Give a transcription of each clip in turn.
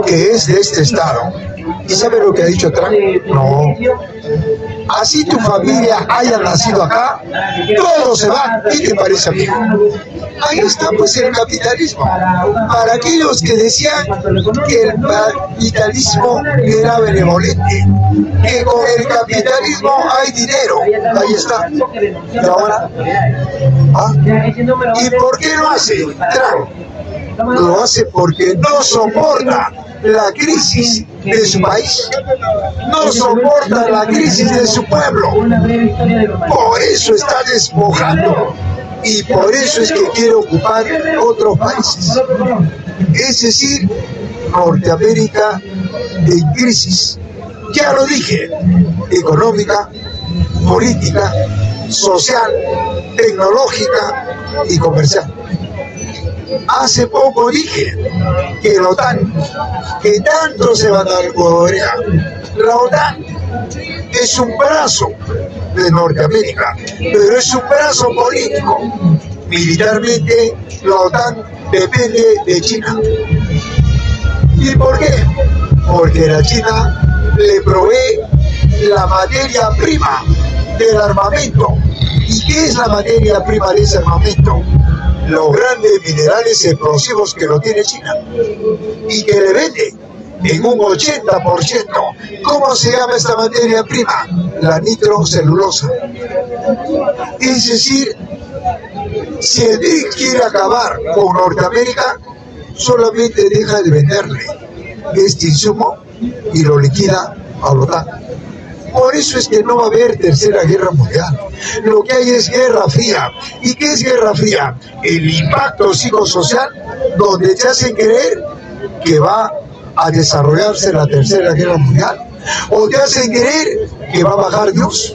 que es de este estado. ¿Y sabe lo que ha dicho Trump? No. Así tu familia haya nacido acá, todo se va. ¿Qué te parece a mí? Ahí está pues el capitalismo. Para aquellos que decían que el capitalismo era benevolente, que con el capitalismo hay dinero, ahí está. ¿Y ahora? ¿Ah? ¿Y por qué lo hace Trump? Lo hace porque no soporta la crisis de su país, no soporta la crisis de su pueblo. Por eso está despojando y por eso es que quiere ocupar otros países. Es decir, Norteamérica en crisis. Ya lo dije, económica, política, social, tecnológica y comercial. Hace poco dije que la OTAN, que tanto se van a algodonear, la OTAN es un brazo de Norteamérica, pero es un brazo político. Militarmente, la OTAN depende de China. ¿Y por qué? Porque la China le provee la materia prima del armamento. ¿Y qué es la materia prima de ese armamento? Los grandes minerales explosivos que lo tiene China y que le vende en un 80%. ¿Cómo se llama esta materia prima? La nitrocelulosa. Es decir, si el BRIC quiere acabar con Norteamérica, solamente deja de venderle este insumo y lo liquida a la OTAN. Por eso es que no va a haber tercera guerra mundial. Lo que hay es guerra fría. ¿Y qué es guerra fría? El impacto psicosocial donde te hacen creer que va a desarrollarse la tercera guerra mundial. O te hacen creer que va a bajar Dios.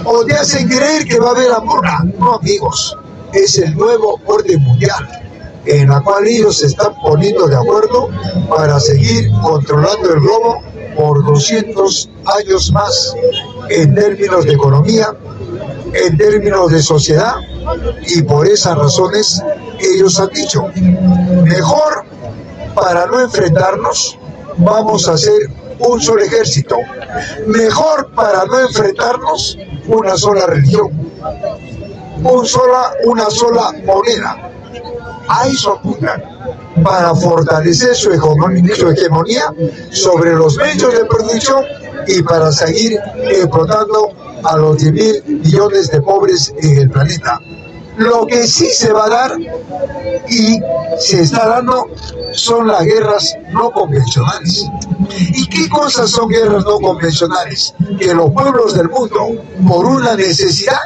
O te hacen creer que va a haber hambruna. No, amigos. Es el nuevo orden mundial en la cual ellos se están poniendo de acuerdo para seguir controlando el globo por 200 años más, en términos de economía, en términos de sociedad, y por esas razones ellos han dicho, mejor para no enfrentarnos, vamos a hacer un solo ejército, mejor para no enfrentarnos, una sola religión, una sola moneda. A eso apuntan, para fortalecer su hegemonía sobre los medios de producción y para seguir explotando a los 10.000 millones de pobres en el planeta. Lo que sí se va a dar y se está dando son las guerras no convencionales. ¿Y qué cosas son guerras no convencionales? Que los pueblos del mundo, por una necesidad,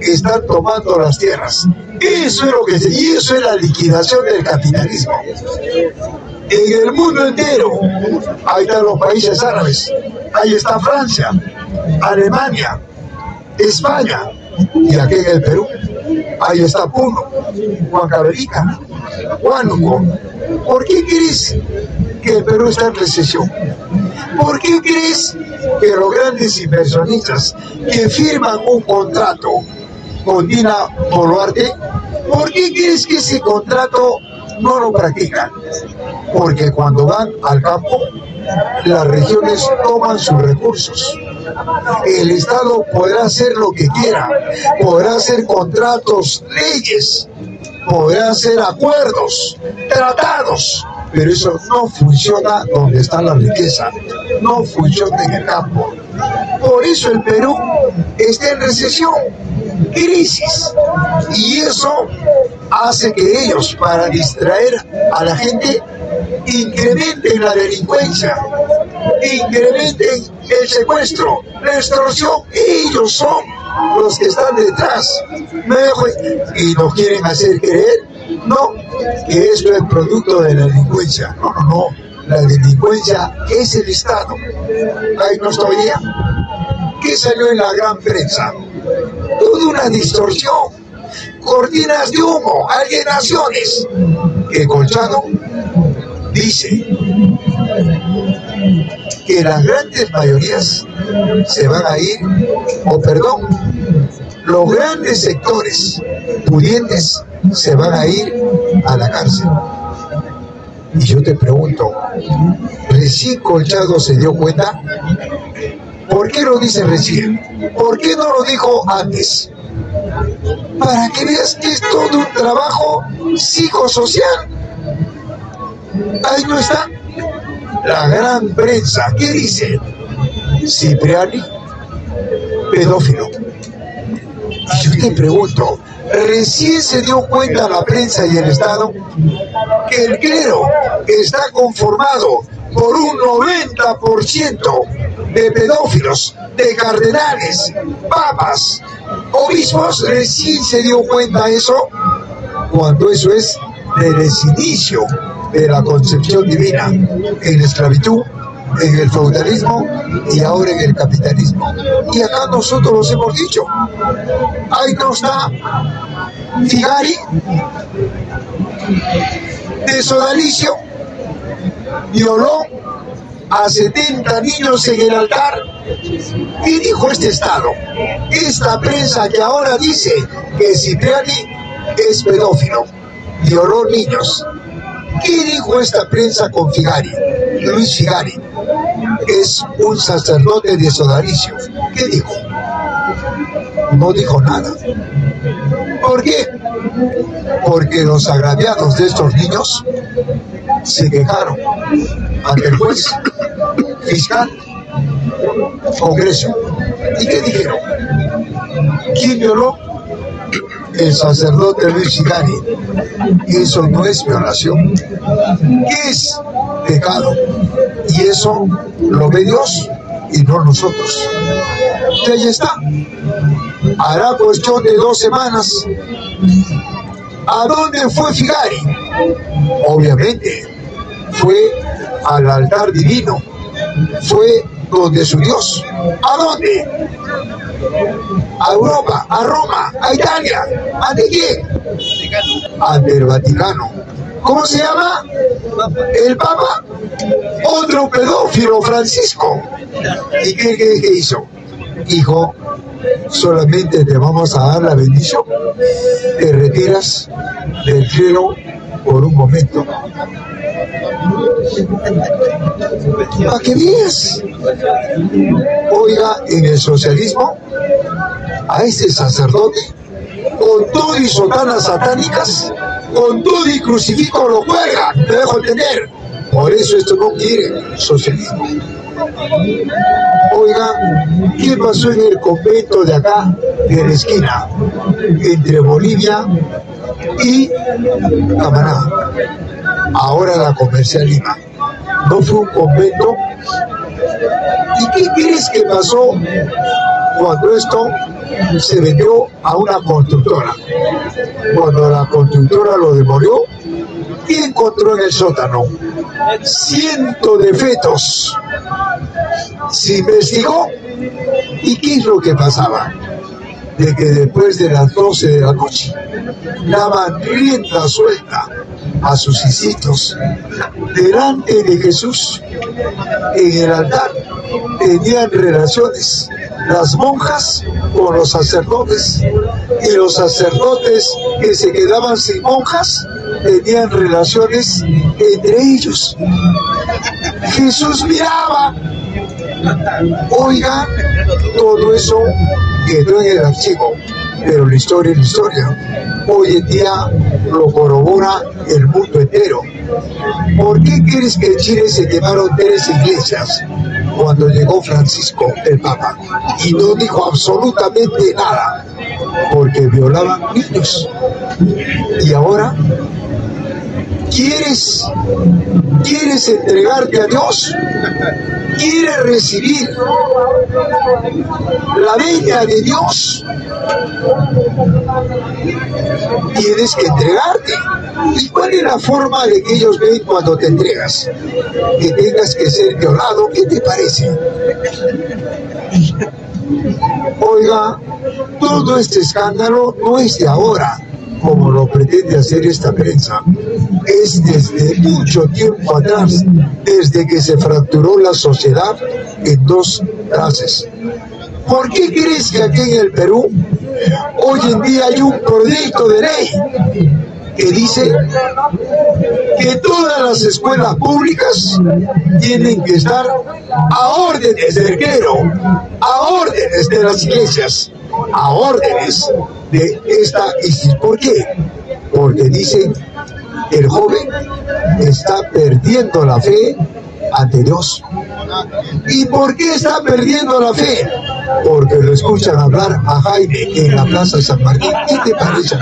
están tomando las tierras. Eso es lo que y eso es la liquidación del capitalismo. En el mundo entero, ahí están los países árabes, ahí está Francia, Alemania, España, y aquí en el Perú, ahí está Puno, Huancavelica, Huánuco. ¿Por qué crees que el Perú está en recesión? ¿Por qué crees que los grandes inversionistas que firman un contrato con Dina Boluarte, por qué crees que ese contrato no lo practican? Porque cuando van al campo, las regiones toman sus recursos. El Estado podrá hacer lo que quiera, podrá hacer contratos, leyes, podrá hacer acuerdos, tratados, pero eso no funciona donde está la riqueza, no funciona en el campo. Por eso el Perú está en recesión, crisis, y eso hace que ellos, para distraer a la gente, incrementen la delincuencia, incrementen el secuestro, la extorsión. Ellos son los que están detrás, y nos quieren hacer creer, no, que esto es producto de la delincuencia. No, la delincuencia es el Estado. Ahí no estoy ya. ¿Qué salió en la gran prensa? Toda una distorsión, cortinas de humo, alienaciones. Que Colchado dice que las grandes mayorías se van a ir, los grandes sectores pudientes se van a ir a la cárcel. Y yo te pregunto, ¿recién Colchado se dio cuenta? ¿Por qué lo dice recién? ¿Por qué no lo dijo antes? Para que veas que es todo un trabajo psicosocial. Ahí no está. La gran prensa, ¿qué dice? Cipriani, pedófilo. Y yo te pregunto, ¿recién se dio cuenta la prensa y el Estado que el clero está conformado por un 90% de pedófilos, de cardenales, papas, obispos? Recién se dio cuenta eso, cuando eso es del inicio de la concepción divina en la esclavitud, en el feudalismo y ahora en el capitalismo. Y acá nosotros los hemos dicho. Ahí no está Figari, de sodalicio, violó a 70 niños en el altar. ¿Qué dijo este Estado? Esta prensa que ahora dice que Cipriani es pedófilo, violó niños. ¿Qué dijo esta prensa con Figari? Luis Figari es un sacerdote de sodalicio. ¿Qué dijo? No dijo nada. ¿Por qué? Porque los agraviados de estos niños se quejaron ante el juez, fiscal, Congreso. ¿Y qué dijeron? ¿Quién violó? El sacerdote Luis Figari. Eso no es violación. ¿Qué es? Pecado. Y eso lo ve Dios y no nosotros. Y ahí está. Hará cuestión de 2 semanas. ¿A dónde fue Figari? Obviamente fue al altar divino, fue donde su Dios. ¿A dónde? A Europa, a Roma, a Italia. ¿Ante quién? Ante el Vaticano. ¿Cómo se llama? El Papa. Otro pedófilo, Francisco. ¿Y qué hizo? Hijo, solamente te vamos a dar la bendición. Te retiras del clero por un momento. Para que veas. Oiga, en el socialismo, a este sacerdote, con todo y sotanas satánicas, con todo y crucifijo lo cuelga, te dejo entender. Por eso esto no quiere socialismo. Oiga, ¿qué pasó en el convento de acá, de la esquina, entre Bolivia y Camaná? Ahora la Comercial Lima. ¿No fue un convento? ¿Y qué crees que pasó cuando esto se vendió a una constructora? Cuando la constructora lo demolió, ¿qué encontró en el sótano? Cientos de fetos. Se investigó. ¿Y qué es lo que pasaba? De que después de las 12 de la noche daban rienda suelta a sus hijitos delante de Jesús en el altar. Tenían relaciones las monjas con los sacerdotes, y los sacerdotes que se quedaban sin monjas tenían relaciones entre ellos. Jesús miraba. Oiga, todo eso quedó en el archivo, pero la historia es la historia. Hoy en día lo corrobora el mundo entero. ¿Por qué crees que en Chile se quemaron 3 iglesias cuando llegó Francisco, el Papa? Y no dijo absolutamente nada, porque violaban niños. Y ahora, ¿quieres entregarte a Dios? ¿Quieres recibir la venia de Dios? Tienes que entregarte. ¿Y cuál es la forma de que ellos ven cuando te entregas? Que tengas que ser violado. ¿Qué te parece? Oiga, todo este escándalo no es de ahora, como lo pretende hacer esta prensa. Es desde mucho tiempo atrás, desde que se fracturó la sociedad en 2 clases. ¿Por qué crees que aquí en el Perú hoy en día hay un proyecto de ley que dice que todas las escuelas públicas tienen que estar a órdenes del clero, a órdenes de las iglesias, a órdenes de esta institución. ¿Por qué? Porque dicen que el joven está perdiendo la fe ante Dios. ¿Y por qué está perdiendo la fe? Porque lo escuchan hablar a Jaime en la Plaza San Martín. ¿Qué te parece?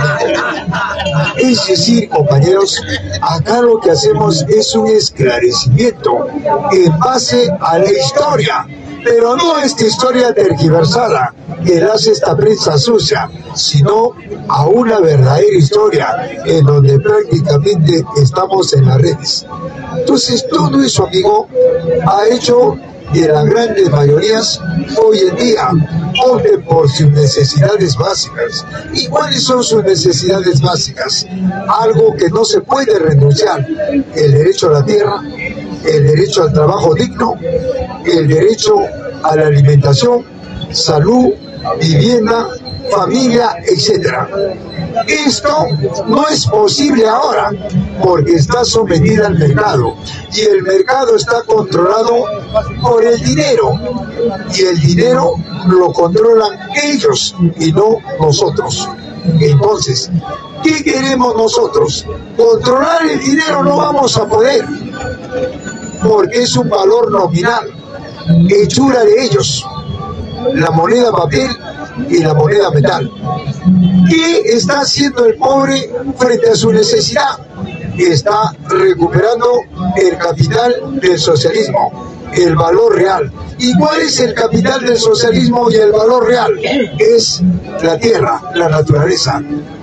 Es decir, compañeros, acá lo que hacemos es un esclarecimiento en base a la historia, pero no esta historia tergiversada que hace esta prensa sucia, sino a una verdadera historia en donde prácticamente estamos en las redes. Entonces todo eso, amigo, ha hecho que las grandes mayorías hoy en día opten por sus necesidades básicas. ¿Y cuáles son sus necesidades básicas? Algo que no se puede renunciar: el derecho a la tierra, el derecho al trabajo digno, el derecho a la alimentación, salud, vivienda, familia, etcétera. Esto no es posible ahora porque está sometida al mercado, y el mercado está controlado por el dinero, y el dinero lo controlan ellos y no nosotros. Entonces, ¿qué queremos nosotros? Controlar el dinero no vamos a poder, porque es un valor nominal, hechura de ellos, la moneda papel y la moneda metal. ¿Qué está haciendo el pobre frente a su necesidad? Está recuperando el capital del socialismo, el valor real. ¿Y cuál es el capital del socialismo y el valor real? Es la tierra, la naturaleza.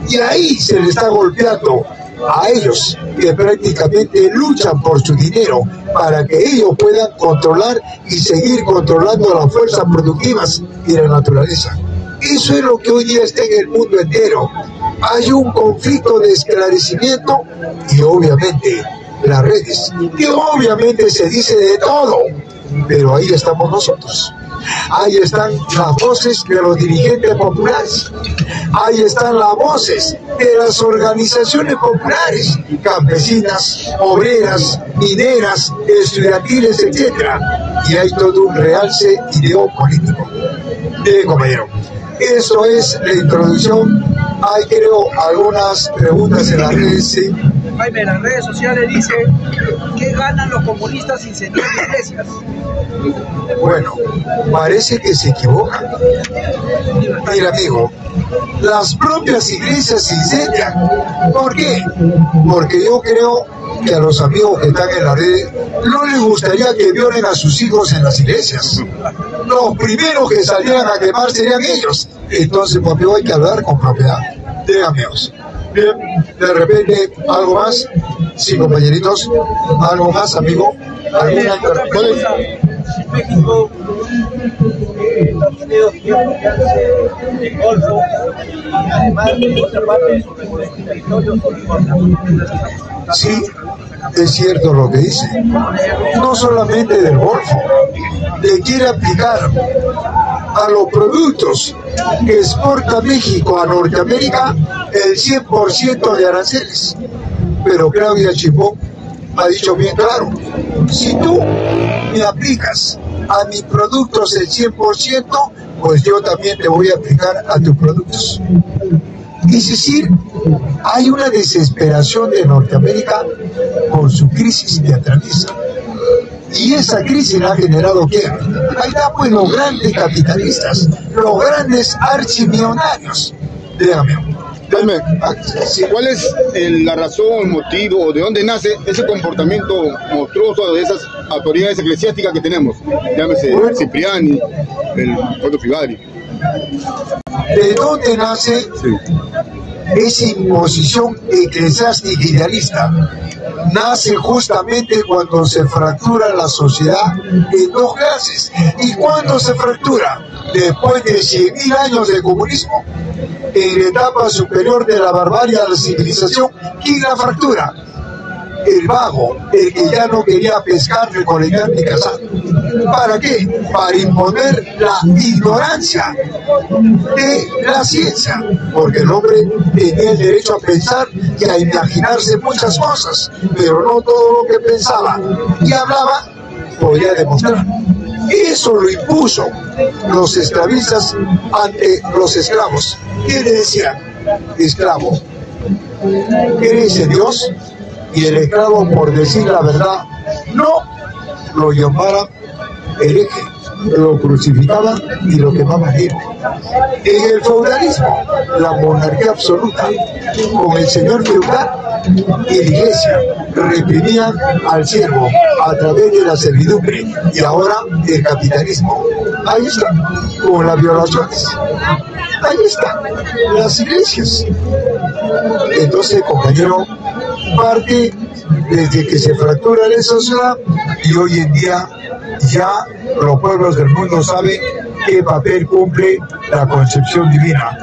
Y ahí se le está golpeando a ellos, que prácticamente luchan por su dinero para que ellos puedan controlar y seguir controlando las fuerzas productivas y la naturaleza. Eso es lo que hoy día está en el mundo entero. Hay un conflicto de esclarecimiento y obviamente las redes, que obviamente se dice de todo, pero ahí estamos nosotros. Ahí están las voces de los dirigentes populares, ahí están las voces de las organizaciones populares, campesinas, obreras, mineras, estudiantiles, etc. Y hay todo un realce ideopolítico. Bien, compañero, eso es la introducción. Hay, creo, algunas preguntas en las redes. ¿Sí? Jaime, en las redes sociales dice: ¿qué ganan los comunistas incendiando iglesias? Bueno, parece que se equivocan. Mira, amigo, las propias iglesias se incendian. ¿Por qué? Porque yo creo que a los amigos que están en la red no les gustaría que violen a sus hijos en las iglesias. Los primeros que salieran a quemar serían ellos. Entonces, papi, hay que hablar con propiedad. Díganme. Bien, de repente, ¿algo más? Sí, compañeritos. ¿Algo más, amigo? ¿Alguna pregunta? México, Estados Unidos quiere apropiarse del Golfo, además de otra parte de su reconocimiento territorio sobre Golfo. Sí, es cierto lo que dice. No solamente del Golfo, le quiere aplicar a los productos que exporta México a Norteamérica el 100% de aranceles. Pero Claudia Sheinbaum ha dicho bien claro: si tú me aplicas a mis productos el 100%, pues yo también te voy a aplicar a tus productos. Es decir, hay una desesperación de Norteamérica por su crisis que atraviesa. Y esa crisis la ha generado ¿qué? Ahí está, pues, los grandes capitalistas, los grandes archimillonarios. Dígame. ¿Cuál es la razón, el motivo, o de dónde nace ese comportamiento monstruoso de esas autoridades eclesiásticas que tenemos? Llámese Cipriani, el Fondo Figari. ¿De dónde nace esa imposición eclesiástica idealista? Nace justamente cuando se fractura la sociedad en dos clases. ¿Y cuándo se fractura? Después de 100.000 años de comunismo, en la etapa superior de la barbarie a la civilización. ¿Quién la fractura? el vago, el que ya no quería pescar, recolectar ni cazar. ¿Para qué? Para imponer la ignorancia de la ciencia, porque el hombre tenía el derecho a pensar y a imaginarse muchas cosas, pero no todo lo que pensaba y hablaba podía demostrar. Eso lo impuso los esclavistas ante los esclavos. ¿Qué le decían? Esclavo, ¿eres de Dios? Y el esclavo, por decir la verdad, no, lo llamaban hereje, lo crucificaban y lo quemaban vivo. En el feudalismo, la monarquía absoluta, con el señor feudal y la iglesia, reprimían al siervo a través de la servidumbre, y ahora el capitalismo. Ahí está, con las violaciones. Ahí están las iglesias. Entonces, compañero, parte desde que se fractura la sociedad, y hoy en día ya los pueblos del mundo saben qué papel cumple la concepción divina.